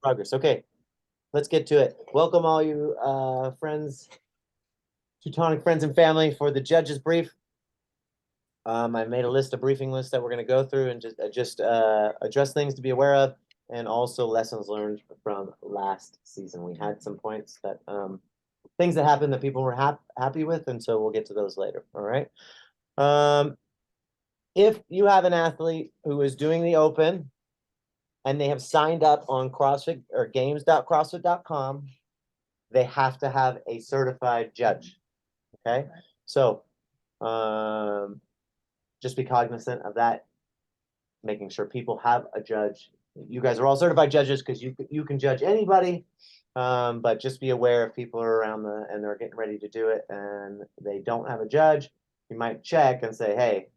Progress. Okay, let's get to it. Welcome all you friends, Teutonic friends and family for the judge's brief. I made a list, a briefing list that we're going to go through and just address things to be aware of, and also lessons learned from last season. We had some points that things that happened that people were happy with, and so we'll get to those later. All right. If you have an athlete who is doing the open and they have signed up on CrossFit or games.crossfit.com, they have to have a certified judge. Okay. So just be cognizant of that, making sure people have a judge. You guys are all certified judges because you can judge anybody, but just be aware if people are around and they're getting ready to do it and they don't have a judge, you might check and say, hey,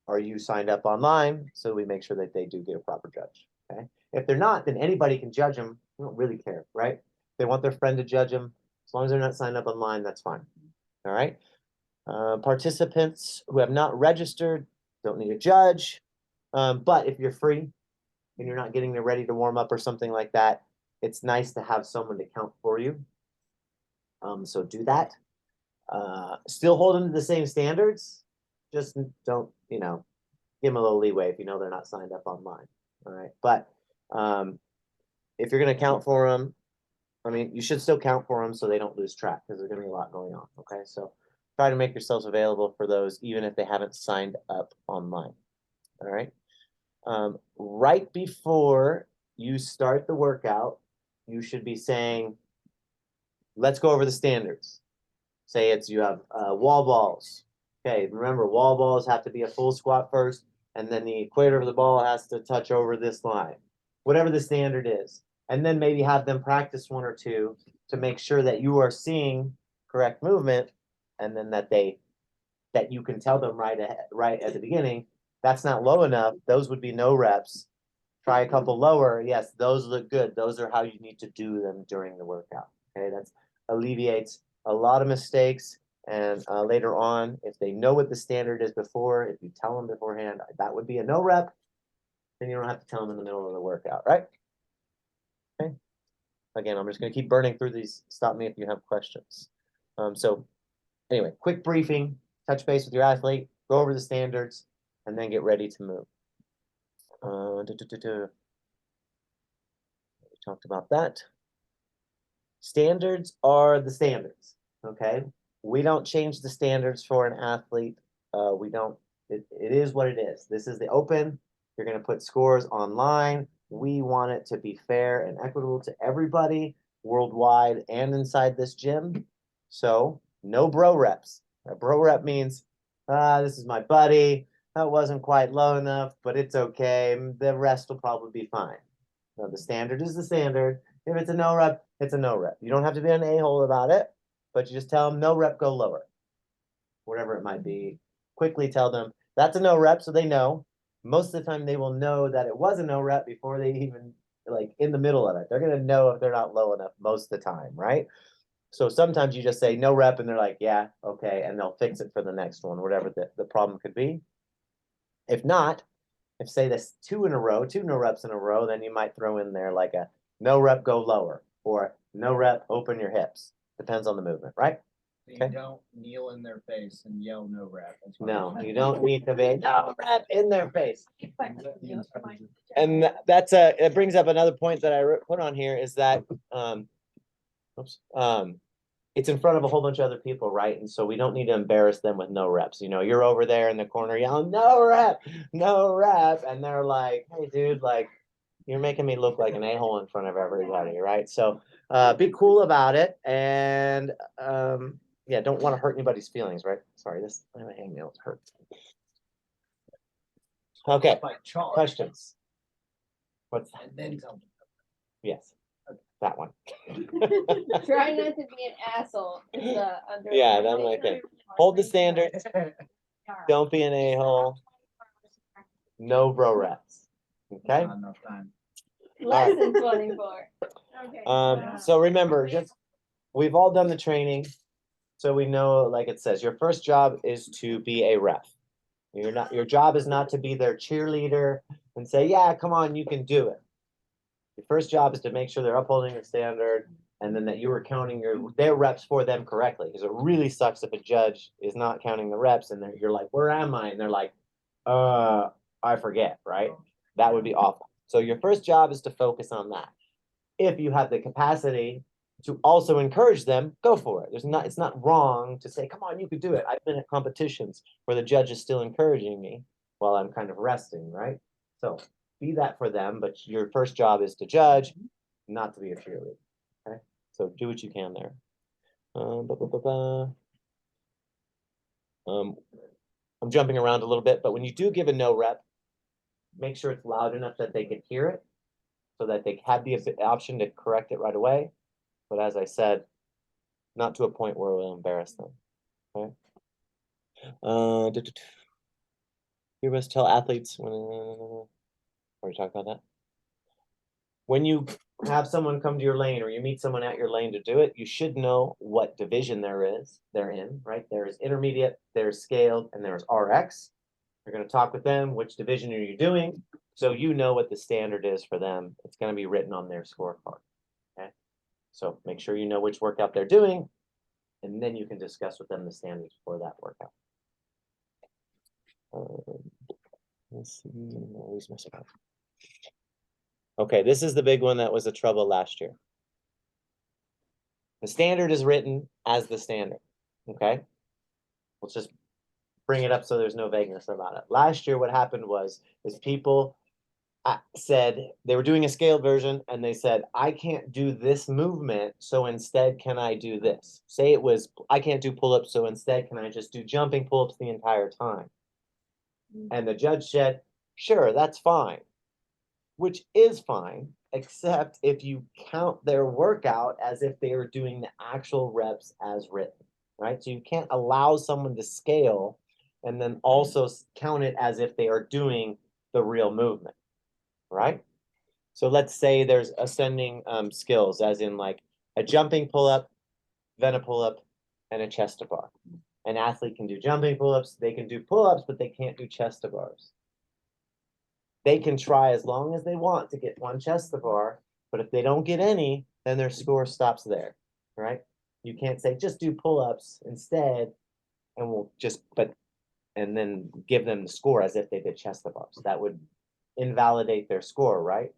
are you signed up online? So we make sure that they do get a proper judge. Okay. If they're not, then anybody can judge them. We don't really care, right? If they want their friend to judge them, as long as they're not signed up online, that's fine. All right. Participants who have not registered don't need a judge. But if you're free and you're not getting ready to warm up or something like that, it's nice to have someone to count for you. So do that. Still hold them to the same standards. Just don't, give them a little leeway if you know they're not signed up online. All right. But if you're going to count for them, you should still count for them so they don't lose track because there's going to be a lot going on. Okay. So try to make yourselves available for those, even if they haven't signed up online. All right. Right before you start the workout, you should be saying, let's go over the standards. Say you have wall balls. Okay, remember, wall balls have to be a full squat first, and then the equator of the ball has to touch over this line, whatever the standard is. And then maybe have them practice one or two to make sure that you are seeing correct movement, and then that you can tell them right at the beginning, that's not low enough. Those would be no reps. Try a couple lower. Yes, those look good. Those are how you need to do them during the workout. Okay, that alleviates a lot of mistakes. And later on, if they know what the standard is before, if you tell them beforehand, that would be a no rep, then you don't have to tell them in the middle of the workout, right? Okay. Again, I'm just going to keep burning through these. Stop me if you have questions. So anyway, quick briefing, touch base with your athlete, go over the standards, and then get ready to move. We talked about that. Standards are the standards, okay? We don't change the standards for an athlete. We don't, it is what it is. This is the open. You're going to put scores online. We want it to be fair and equitable to everybody worldwide and inside this gym. So no bro reps. A bro rep means, this is my buddy. That wasn't quite low enough, but it's okay. The rest will probably be fine. So the standard is the standard. If it's a no rep, it's a no rep. You don't have to be an a-hole about it, but you just tell them no rep, go lower. Whatever it might be. Quickly tell them that's a no rep so they know. Most of the time they will know that it was a no rep before they even, in the middle of it. They're going to know if they're not low enough most of the time, right? So sometimes you just say no rep and they're like, yeah, okay, and they'll fix it for the next one, whatever the problem could be. If not, if say this 2 no reps in a row, then you might throw in there like a no rep, go lower, or no rep, open your hips. Depends on the movement, right? So you don't kneel in their face and yell no rep. No, you don't need to be no rep in their face. And it brings up another point that I put on here is that it's in front of a whole bunch of other people, right? And so we don't need to embarrass them with no reps. You're over there in the corner yelling, no rep. And they're like, hey, dude, you're making me look like an a-hole in front of everybody, right? So be cool about it. And don't want to hurt anybody's feelings, right? Sorry, my hangnails hurt. Okay, questions? What's that? And then tell me. Yes. That one. Try not to be an asshole. Yeah, that right there. Hold the standard. Don't be an a-hole. No bro reps. Okay. Not enough time. Less than 24. Okay. So remember, we've all done the training, so we know, like it says, your first job is to be a ref. Your job is not to be their cheerleader and say, yeah, come on, you can do it. Your first job is to make sure they're upholding the standard, and then that you were counting their reps for them correctly. Because it really sucks if a judge is not counting the reps, and you're like, "Where am I?" And they're like, I forget." Right? That would be awful. So your first job is to focus on that. If you have the capacity to also encourage them, go for it. It's not wrong to say, "Come on, you could do it." I've been at competitions where the judge is still encouraging me while I'm kind of resting, right? So be that for them, but your first job is to judge, not to be a cheerleader. Okay, so do what you can there. I'm jumping around a little bit, but when you do give a no rep, make sure it's loud enough that they can hear it, so that they have the option to correct it right away. But as I said, not to a point where it will embarrass them. Okay. You must tell athletes when. Are we talking about that? When you have someone come to your lane, or you meet someone at your lane to do it, you should know what division they're in, right? There's intermediate, there's scaled, and there's RX. You're going to talk with them. Which division are you doing? So you know what the standard is for them. It's going to be written on their scorecard. Okay. So make sure you know which workout they're doing, and then you can discuss with them the standards for that workout. Let's see. I'm always messing up. Okay, this is the big one that was the trouble last year. The standard is written as the standard. Okay, let's just bring it up so there's no vagueness about it. Last year, what happened is people said they were doing a scaled version, and they said, "I can't do this movement, so instead can I do this?" Say it was, "I can't do pull-ups, so instead can I just do jumping pull-ups the entire time?" And the judge said, "Sure, that's fine," which is fine, except if you count their workout as if they are doing the actual reps as written, right? So you can't allow someone to scale and then also count it as if they are doing the real movement, right? So let's say there's ascending skills, as in like a jumping pull-up, then a pull-up, and a chest to bar. An athlete can do jumping pull-ups, they can do pull-ups, but they can't do chest to bars. They can try as long as they want to get one chest to bar, but if they don't get any, then their score stops there, right? You can't say, "Just do pull-ups instead," and and then give them the score as if they did chest to bars. That would invalidate their score, right?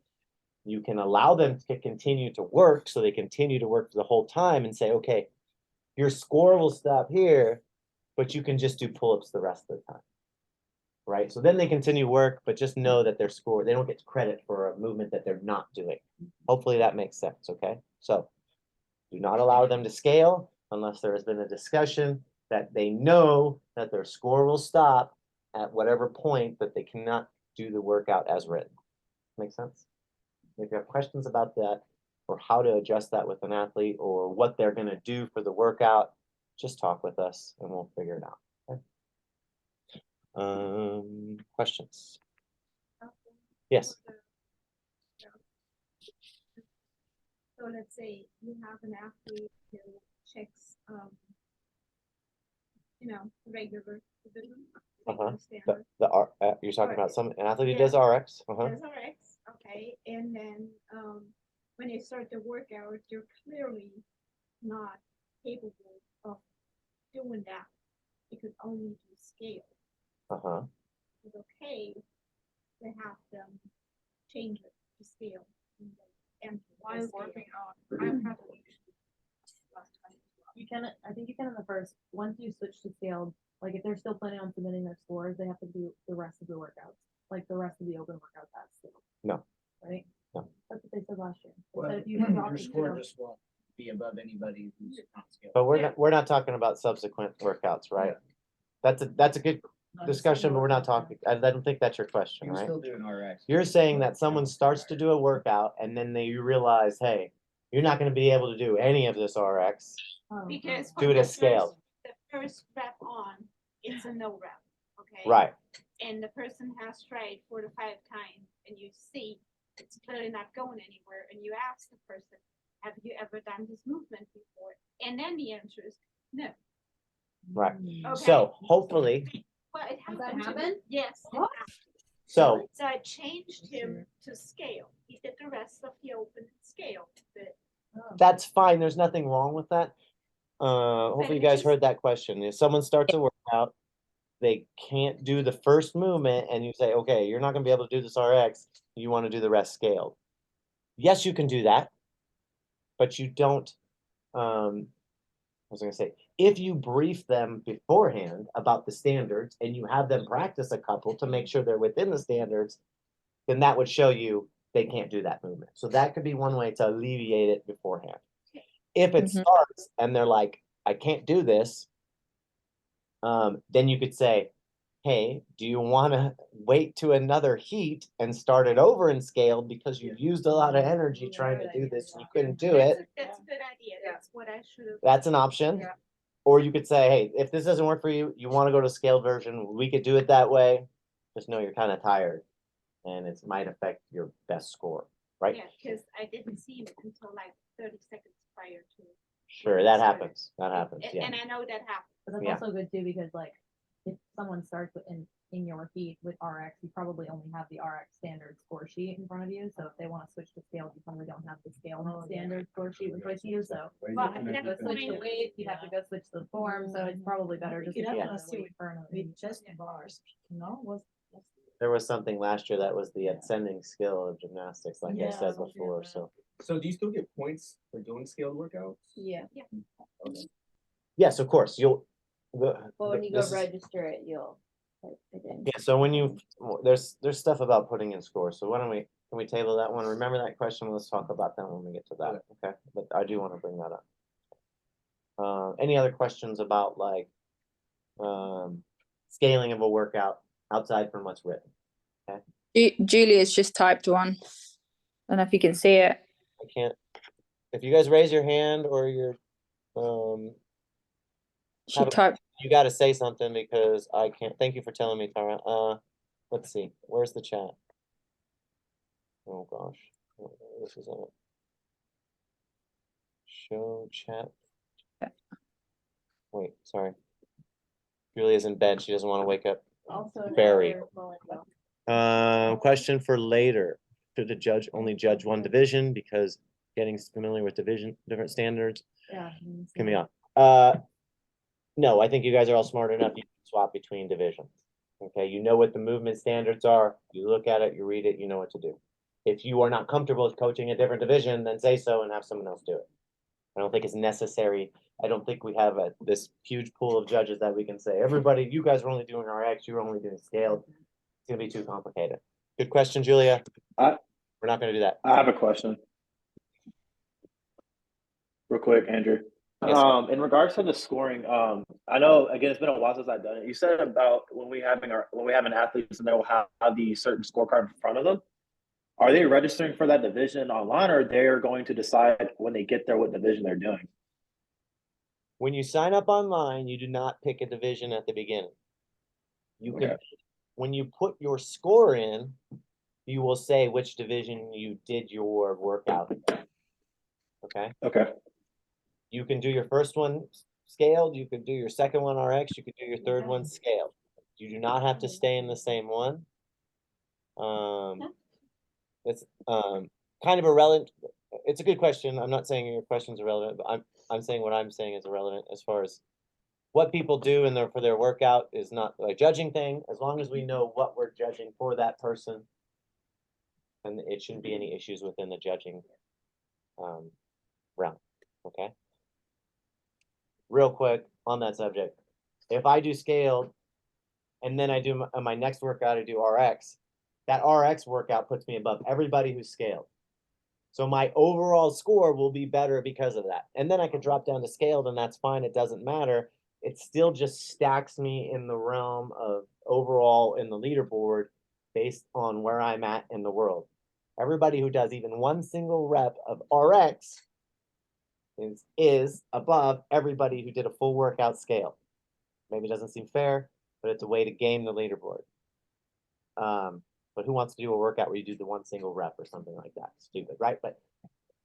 You can allow them to continue to work, so they continue to work for the whole time, and say, "Okay, your score will stop here, but you can just do pull-ups the rest of the time." Right? So then they continue work, but just know that their score, they don't get credit for a movement that they're not doing. Hopefully that makes sense, okay? So do not allow them to scale unless there has been a discussion that they know that their score will stop at whatever point that they cannot do the workout as written. Make sense? If you have questions about that, or how to adjust that with an athlete, or what they're going to do for the workout, just talk with us and we'll figure it out. Questions? Yes. So let's say you have an athlete who checks, regular standard. You're talking about an athlete who Yeah. does RX. Does RX, okay, and then when you start the workout, you're clearly not capable of doing that because only you scale. It's okay to have them change it to scale. And While working on, I've had an issue last time. You can, I think you can in the first, once you switch to scaled, like if they're still planning on submitting their scores, they have to do the rest of the workouts, like the rest of the open workouts as scaled. No. Right? No. That's what they said last year. They Well, said if you your drop score scaled- just won't be above anybody who's not scaled. But we're not talking about subsequent workouts, right? That's a good discussion, but we're not talking. I don't think that's your question, You can right? still do an RX. You're saying that someone starts to do a workout and then you realize, hey, you're not going to be able to do any of this RX. Oh, because Do it as scaled. The first rep on, it's a no rep, okay? Right. And the person has tried 4 to 5 times, and you see it's clearly not going anywhere, and you ask the person, "Have you ever done this movement before?" And then the answer is no. Right. Okay. So hopefully, Well, it Does that happened to me. happen? Yes. it What? happened. So So I changed him to scale. He did the rest of the open scale, but that's fine. There's nothing wrong with that. Hopefully you it guys just- heard that question. If someone starts a workout, they can't do the first movement and you say, okay, you're not gonna be able to do this RX, you wanna do the rest scaled. Yes, you can do that, but you don't, I was gonna say, if you brief them beforehand about the standards and you have them practice a couple to make sure they're within the standards, then that would show you they can't do that movement. So that could be one way to alleviate it beforehand. If it Mhm. starts and they're like, I can't do this, then you could say, hey, do you want to wait to another heat and start it over in scaled because you used a lot of energy trying to do this and you couldn't do it? That's a good idea. That's what I should have. That's an option. Yeah. Or you could say, hey, if this doesn't work for you, you want to go to scaled version, we could do it that way. Just know you're kind of tired and it might affect your best score, right? Yeah, because I didn't see him until like 30 seconds prior to. Sure, that happens. That happens, yeah. And I know that happens. But that's Yeah. also good too, because like, if someone starts in your heat with RX, you probably only have the RX standard score sheet in front of you, so if they wanna switch to scale, you probably don't have the scale standard score sheet with you, so. Well, You'd have to go switch the weight, you'd have to go switch the form, so it's probably better just to Yeah. wait for another. With just bars, no, was. There was something last year that was the ascending skill of gymnastics, like I Yeah, said something before, like that. so. So do you still get points for doing scaled workouts? Yeah, Okay. Yes, of course, you'll. but when you go this is- register it, you'll type it in. Yeah, so when you, there's stuff about putting in scores, so why don't can we table that one? Remember that question, let's talk about that when we get to that, okay? But I do wanna bring that up. Any other questions about like, scaling of a workout outside from what's written? Julia's just typed one. I don't know if you can see it. I can't, if you guys raise your hand or you're, She Have a- typed. you gotta say something because I can't, thank you for telling me, Tara. Let's see, where's the chat? Oh gosh, this is it. Show chat. Wait, sorry. Julia's in bed, she doesn't wanna wake up. Also. Very. another volleyball. Question for later. Should the judge only judge one division because getting familiar with different standards Yeah. can be on? No, I think you guys are all smart enough, you can swap between divisions. Okay, you know what the movement standards are, you look at it, you read it, you know what to do. If you are not comfortable with coaching a different division, then say so and have someone else do it. I don't think it's necessary. I don't think we have this huge pool of judges that we can say, everybody, you guys are only doing RX, you're only doing scaled. It's gonna be too complicated. Good question, Julia. I- We're not gonna do that. I have a question. Real quick, Andrew. Yes, sir. In regards to the scoring, I know again it's been a while since I've done it. You said about when we have an athletes and they'll have the certain scorecard in front of them. Are they registering for that division online, or they're going to decide when they get there what division they're doing? When you sign up online, you do not pick a division at the beginning. You can, Okay. when you put your score in, you will say which division you did your workout in. Okay, Okay. you can do your first one scaled, you could do your second one RX, you could do your third one scaled. You do not have to stay in the same one. It's kind of irrelevant. It's a good question. I'm not saying your question's irrelevant, but I'm saying what I'm saying is irrelevant as far as what people do in for their workout is not a judging thing. As long as we know what we're judging for that person, and it shouldn't be any issues within the judging realm. Okay. Real quick on that subject, if I do scaled and then I do my next workout, I do RX, that RX workout puts me above everybody who's scaled. So my overall score will be better because of that. And then I could drop down to scaled and that's fine. It doesn't matter. It still just stacks me in the realm of overall in the leaderboard based on where I'm at in the world. Everybody who does even one single rep of RX is above everybody who did a full workout scale. Maybe it doesn't seem fair, but it's a way to game the leaderboard. But who wants to do a workout where you do the one single rep or something like that? Stupid, right? But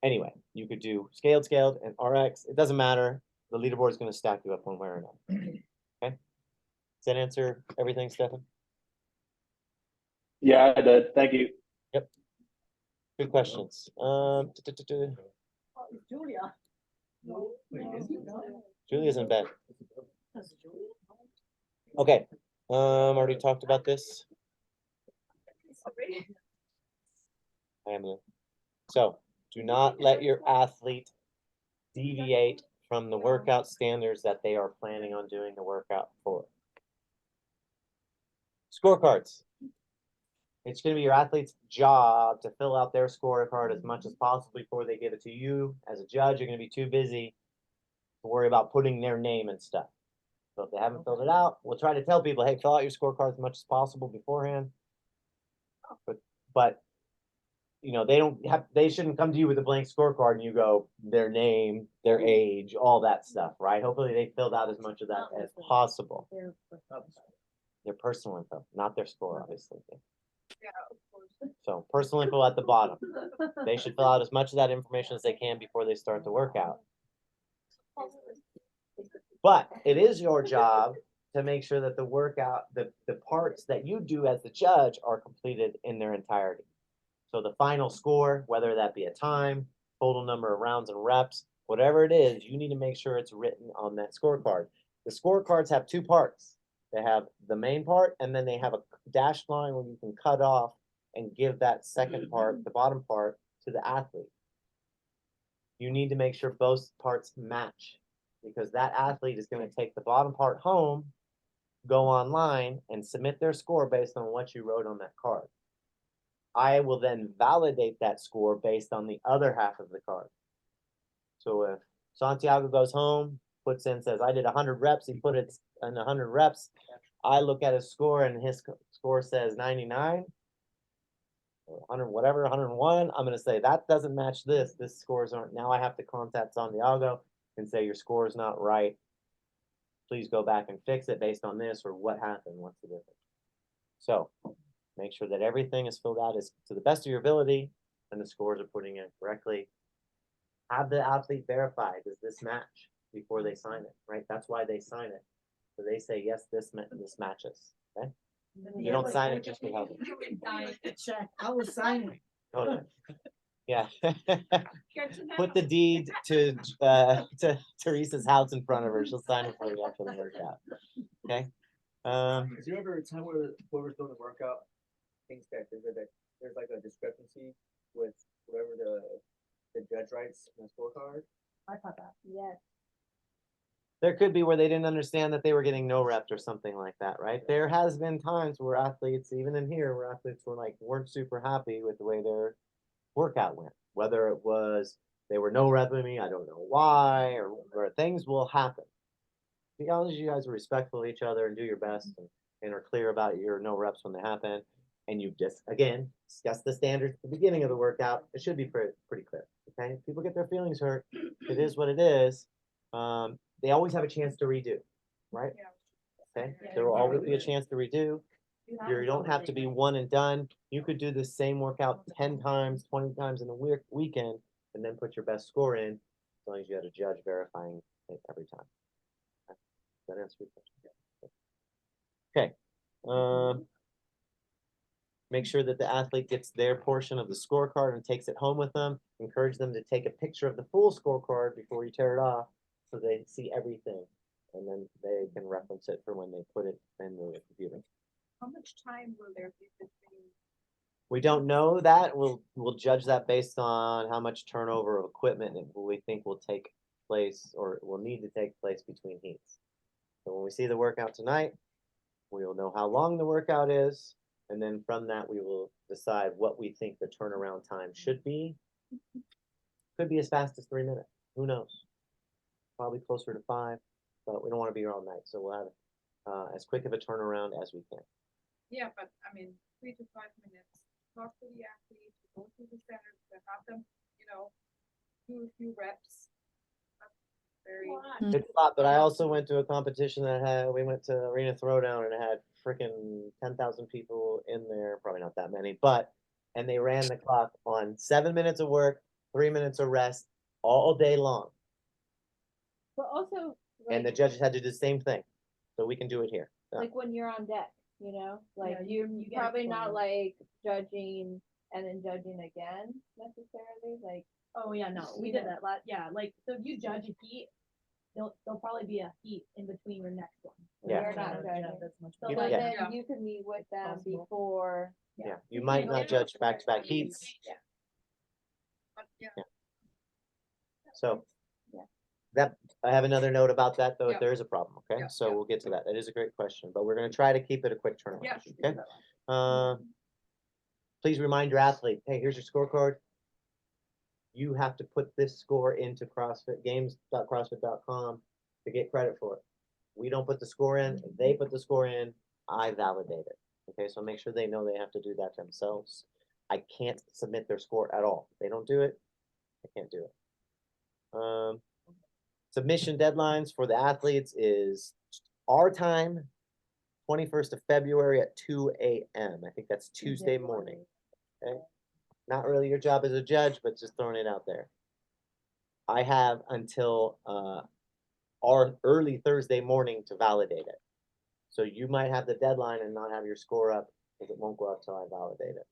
anyway, you could do scaled, and RX. It doesn't matter. The leaderboard is going to stack you up one way or another. Okay? Does that answer everything, Stefan? Yeah, I did. Thank you. Good questions. Julia. Wait, is it? Julia's in bed. Okay, already talked about this. I am. So, do not let your athlete deviate from the workout standards that they are planning on doing the workout for. Scorecards. It's going to be your athlete's job to fill out their scorecard as much as possible before they give it to you. As a judge, you're going to be too busy to worry about putting their name and stuff. So if they haven't filled it out, we'll try to tell people, hey, fill out your scorecard as much as possible beforehand. But you know, they shouldn't come to you with a blank scorecard and you go their name, their age, all that stuff, right? Hopefully they filled out as much of that as possible. Their personal info, not their score, obviously. So personal info at the bottom. They should fill out as much of that information as they can before they start the workout. But it is your job to make sure that the workout, the parts that you do as the judge are completed in their entirety. So the final score, whether that be a time, total number of rounds and reps, whatever it is, you need to make sure it's written on that scorecard. The scorecards have two parts. They have the main part, and then they have a dashed line where you can cut off and give that second part, the bottom part, to the athlete. You need to make sure both parts match, because that athlete is going to take the bottom part home, go online, and submit their score based on what you wrote on that card. I will then validate that score based on the other half of the card. So if Santiago goes home, puts in, says, I did 100 reps, he put it in 100 reps, I look at his score and his score says 99, or 100, whatever, 101, I'm going to say, that doesn't match this. This scores aren't. Now I have to contact Santiago and say, your score is not right. Please go back and fix it based on this, or what happened, what's the difference? So make sure that everything is filled out as to the best of your ability and the scores are putting in correctly. Have the athlete verify, does this match, before they sign it, right? That's why they sign it. So they say, yes, this matches, okay? You don't sign it just to help them. I was signing. Oh, no. Yeah. Put the deed to Teresa's house in front of her. She'll sign it for you after the workout. Okay. Is there ever a time where whoever's doing the workout thinks that there's like a discrepancy with whatever the judge writes in the scorecard? I thought that. Yes. There could be where they didn't understand that they were getting no reps or something like that, right? There has been times where athletes, even in here, where athletes weren't super happy with the way their workout went. Whether it was they were no repping me, I don't know why, or things will happen. As long as you guys are respectful of each other and do your best and are clear about your no reps when they happen, and you just, again, discuss the standards at the beginning of the workout, it should be pretty clear, okay? If people get their feelings hurt, it is what it is. They always have a chance to redo, right? Okay, there will always be a chance to redo. You don't have to be one and done. You could do the same workout 10 times, 20 times in a weekend, and then put your best score in, as long as you had a judge verifying it every time. Okay. Does that answer your question? Okay. Make sure that the athlete gets their portion of the scorecard and takes it home with them. Encourage them to take a picture of the full scorecard before you tear it off, so they see everything, and then they can reference it for when they put it in the computer. How much time will there be between? We don't know that. We'll judge that based on how much turnover of equipment we think will take place or will need to take place between heats. So when we see the workout tonight, we will know how long the workout is, and then from that we will decide what we think the turnaround time should be. Could be as fast as 3 minutes. Who knows? Probably closer to 5, but we don't want to be here all night, so we'll have as quick of a turnaround as we can. Yeah, but I mean, 3 to 5 minutes. Talk to the athlete, go to the center, to have them, do a few reps. That's very. It's a lot, but I also went to a competition we went to Arena Throwdown and it had freaking 10,000 people in there, probably not that many, and they ran the clock on 7 minutes of work, 3 minutes of rest all day long. But also, And the judges had to do the same thing, so we can do it here. like when you're on deck, you know, like you- you you get probably not exposed. like judging and then judging again necessarily, like, Oh, yeah, no, we You did know. that yeah, like, so if you judge a heat, there'll probably be a heat in between your next one. Yeah. You're not judging. That's much so You- better. yeah. then you can meet with them Possible. before. Yeah, you might not judge back-to-back heats. So. Yeah. That, I have another note about that, though, if Yeah. there is a problem, okay? Yeah, So yeah. we'll get to that. That is a great question, but we're gonna try to keep it a quick turnaround, Yeah. okay? Please remind your athlete, hey, here's your scorecard. You have to put this score into CrossFit games.crossfit.com to get credit for it. We don't put the score in, they put the score in, I validate it. Okay, so make sure they know they have to do that themselves. I can't submit their score at all. If they don't do it, I can't do it. Submission deadlines for the athletes is our time, 21st of February at 2 a.m. I think that's Tuesday morning. Okay, not really your job as a judge, but just throwing it out there. I have until our early Thursday morning to validate it. So you might have the deadline and not have your score up because it won't go up till I validate it.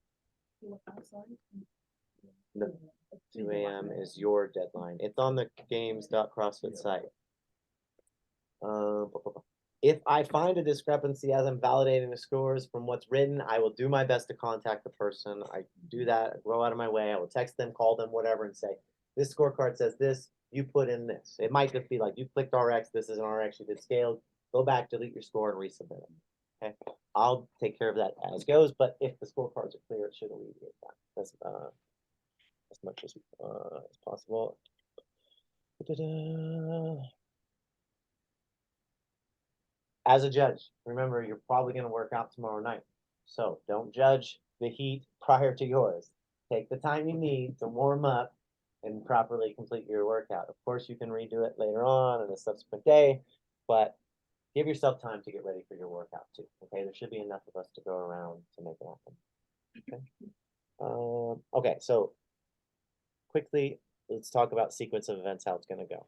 No, 2 a.m. is your deadline. It's on the games.crossfit site. If I find a discrepancy as I'm validating the scores from what's written, I will do my best to contact the person. I do that, I go out of my way. I will text them, call them, whatever, and say, this scorecard says this, you put in this. It might just be like, you clicked RX, this is an RX, you did scaled, go back, delete your score and resubmit it. Okay, I'll take care of that as goes, but if the scorecards are clear, it should alleviate that. That's as much as possible. Da-da-da. As a judge, remember, you're probably gonna work out tomorrow night. So don't judge the heat prior to yours. Take the time you need to warm up and properly complete your workout. Of course, you can redo it later on in a subsequent day, but give yourself time to get ready for your workout too. Okay, there should be enough of us to go around to make it happen. Okay. Okay, so quickly, let's talk about sequence of events, how it's gonna go.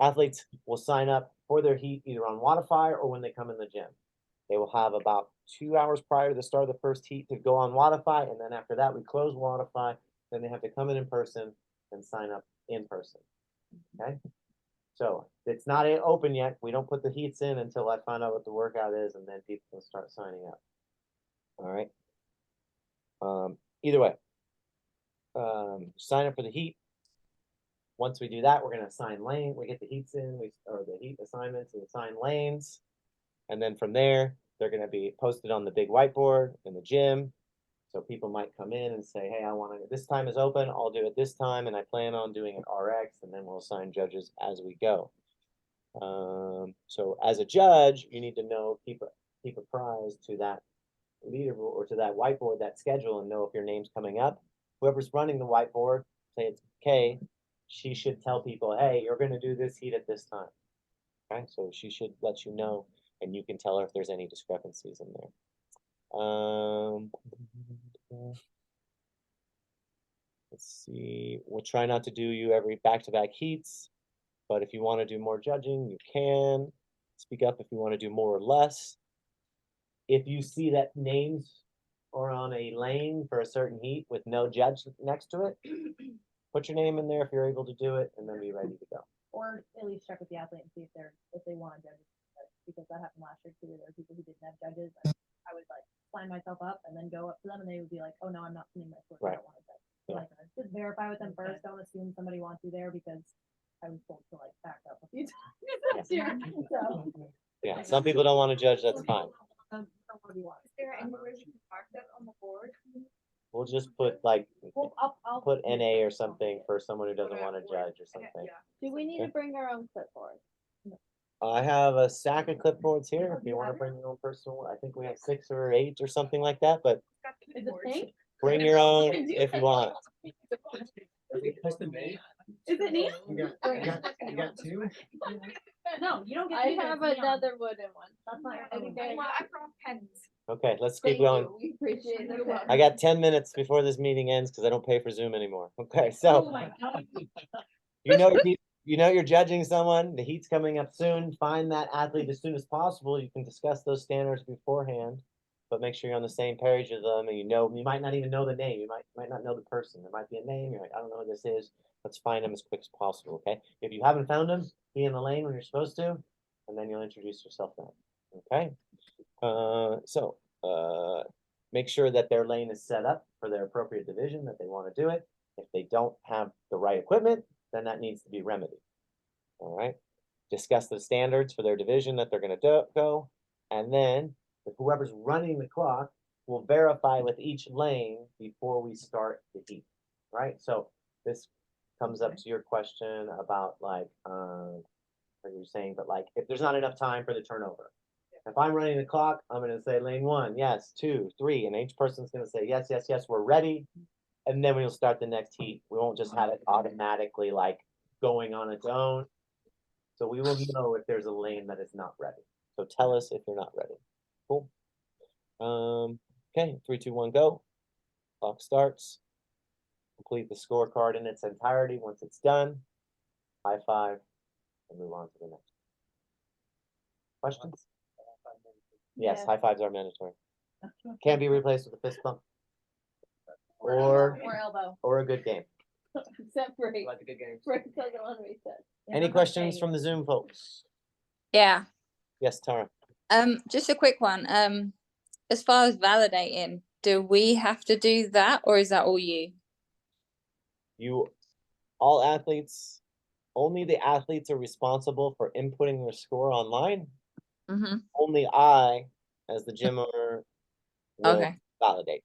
Athletes will sign up for their heat either on Wodify or when they come in the gym. They will have about 2 hours prior to the start of the first heat to go on Wodify, and then after that, we close Wodify. Then they have to come in person and sign up in person. Okay? So it's not open yet. We don't put the heats in until I find out what the workout is, and then people can start signing up. All right. Either way, sign up for the heat. Once we do that, we're gonna assign lane. We get the heats in, or the heat assignments and assign lanes, and then from there, they're gonna be posted on the big whiteboard in the gym. So people might come in and say, "Hey, I want to. This time is open. I'll do it this time, and I plan on doing an RX, and then we'll assign judges as we go." So as a judge, you need to know keep apprised to that leaderboard or to that whiteboard, that schedule, and know if your name's coming up. Whoever's running the whiteboard, say it's Kay, she should tell people, hey, you're gonna do this heat at this time. Okay, so she should let you know, and you can tell her if there's any discrepancies in there. Let's see, we'll try not to do you every back-to-back heats, but if you want to do more judging, you can. Speak up if you want to do more or less. If you see that names are on a lane for a certain heat with no judge next to it, put your name in there if you're able to do it, and then be ready to go. Or at least check with the athlete and see if they want judges, because that happened last year too. There were people who didn't have judges. I would like sign myself up and then go up to them, and they would be like, "Oh no, I'm not sending my score. I don't want to judge." So, Yeah. like, just verify with them first. Don't assume somebody wants you there, because I was told to like back up a few times last year. So Yeah, some people don't want to judge, that's fine. nobody wants. Is there any way we can mark that on the board? We'll just put like, Well, I'll put NA or something for someone who doesn't want to judge or something. Do we need to bring our own clipboard? I have a stack of clipboards here, if you want to bring your own personal one. I think we have 6 or 8 or something like that, but Is it pink? bring your own if you want. Is it neat? You got two? No, you don't get. I to do have this, Leon. another wooden one. That's not. I think I- I brought pens. Okay, let's Thank keep going. you, we appreciate You're it. welcome. I got 10 minutes before this meeting ends because I don't pay for Zoom anymore. Okay, Oh so my God. you know you're judging someone, the heat's coming up soon. Find that athlete as soon as possible. You can discuss those standards beforehand. but make sure you're on the same page with them, and you might not even know the name. You might not know the person. There might be a name. You're like, I don't know who this is. Let's find them as quick as possible. Okay. If you haven't found them, be in the lane when you're supposed to, and then you'll introduce yourself then. Okay. Make sure that their lane is set up for their appropriate division that they want to do it. If they don't have the right equipment, then that needs to be remedied. All right. Discuss the standards for their division that they're going to go, and then whoever's running the clock will verify with each lane before we start the heat. Right. So this comes up to your question about like what you're saying, but like if there's not enough time for the turnover. If I'm running the clock, I'm going to say lane 1, yes, 2, 3, and each person's going to say yes, yes, yes, we're ready. And then we'll start the next heat. We won't just have it automatically like going on its own. So we will know if there's a lane that is not ready. So tell us if you're not ready. Cool. Okay, 3, 2, 1, go. Clock starts. Complete the scorecard in its entirety. Once it's done, high five and move on to the next. Questions? Yes, Yeah. high fives are mandatory. Can be replaced with a fist bump or elbow. or a good game. Except for I like the good games. Frank doesn't want to reset. Any questions from the Zoom folks? Yeah. Yes, Tara. Just a quick one. As far as validating, do we have to do that, or is that all you? All athletes, only the athletes are responsible for inputting their score online. Mm-hmm. Only I, as the gym owner, will Okay. validate.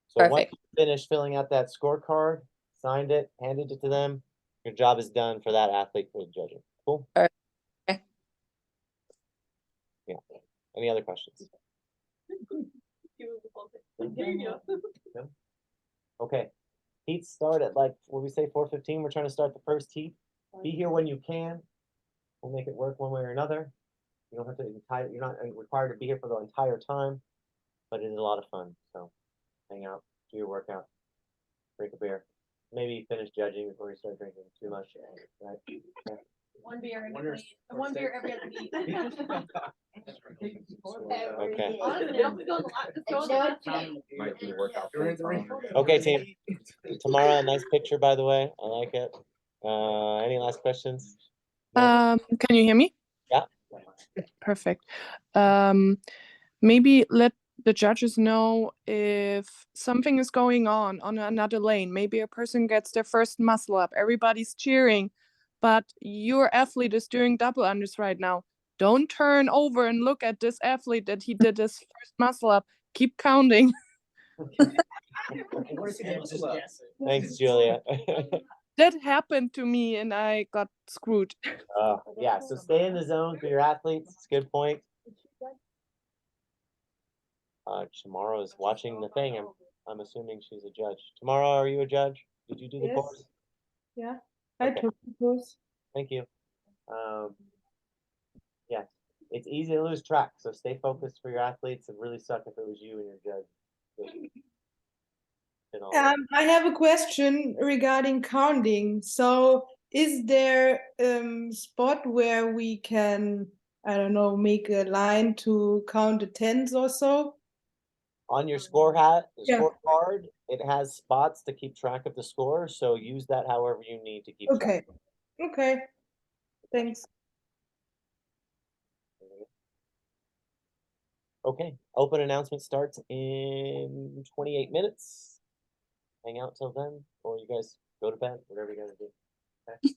So once Perfect. you finish filling out that scorecard, signed it, handed it to them, your job is done for that athlete for the judging. Cool? Okay. Yeah. Any other questions? No? Okay. Heats start at like, what we say, 4:15. We're trying to start the first heat. Be here when you can. We'll make it work one way or another. You don't have to you're not required to be here for the entire time, but it is a lot of fun. So hang out, do your workout, drink a beer, maybe finish judging before you start drinking too much. Right? Yeah. One beer in Wonder- between, one beer every other meet. Okay. Honestly, I'm going a lot. Just go to the- Might be a workout. Okay, team. Tamara, nice picture, by the way. I like it. Any last questions? No? Can you hear me? Yeah. Perfect. Maybe let the judges know if something is going on another lane. Maybe a person gets their first muscle up. Everybody's cheering, but your athlete is doing double unders right now. Don't turn over and look at this athlete that he did his first muscle up. Keep counting. Thanks, Julia. That happened to me and I got screwed. Yeah, so stay in the zone for your athletes. It's a good point. Tamara is watching the thing. I'm assuming she's a judge. Tamara, are you a judge? Did you do the Yes. course? Yeah, Okay. I took the course. Thank you. Yeah, it's easy to lose track, so stay focused for your athletes. It really suck if it was you and your judge. I have a question regarding counting. So is there spot where we can, I don't know, make a line to count the tens or so? On your Yeah. scorecard, it has spots to keep track of the score, so use that however you need to keep Okay. track. Okay. Thanks. Okay, open announcement starts in 28 minutes. Hang out till then, or you guys go to bed, whatever you gotta do. Okay,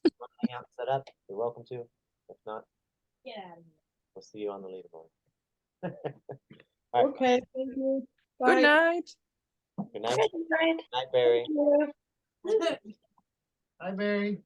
hang out, set up. You're welcome to. If not, Get out of here. we'll see you on the leaderboard. All right. Okay, thank you. Good Bye. night. Good night. Good night, Barry. Yeah. Hi, Barry.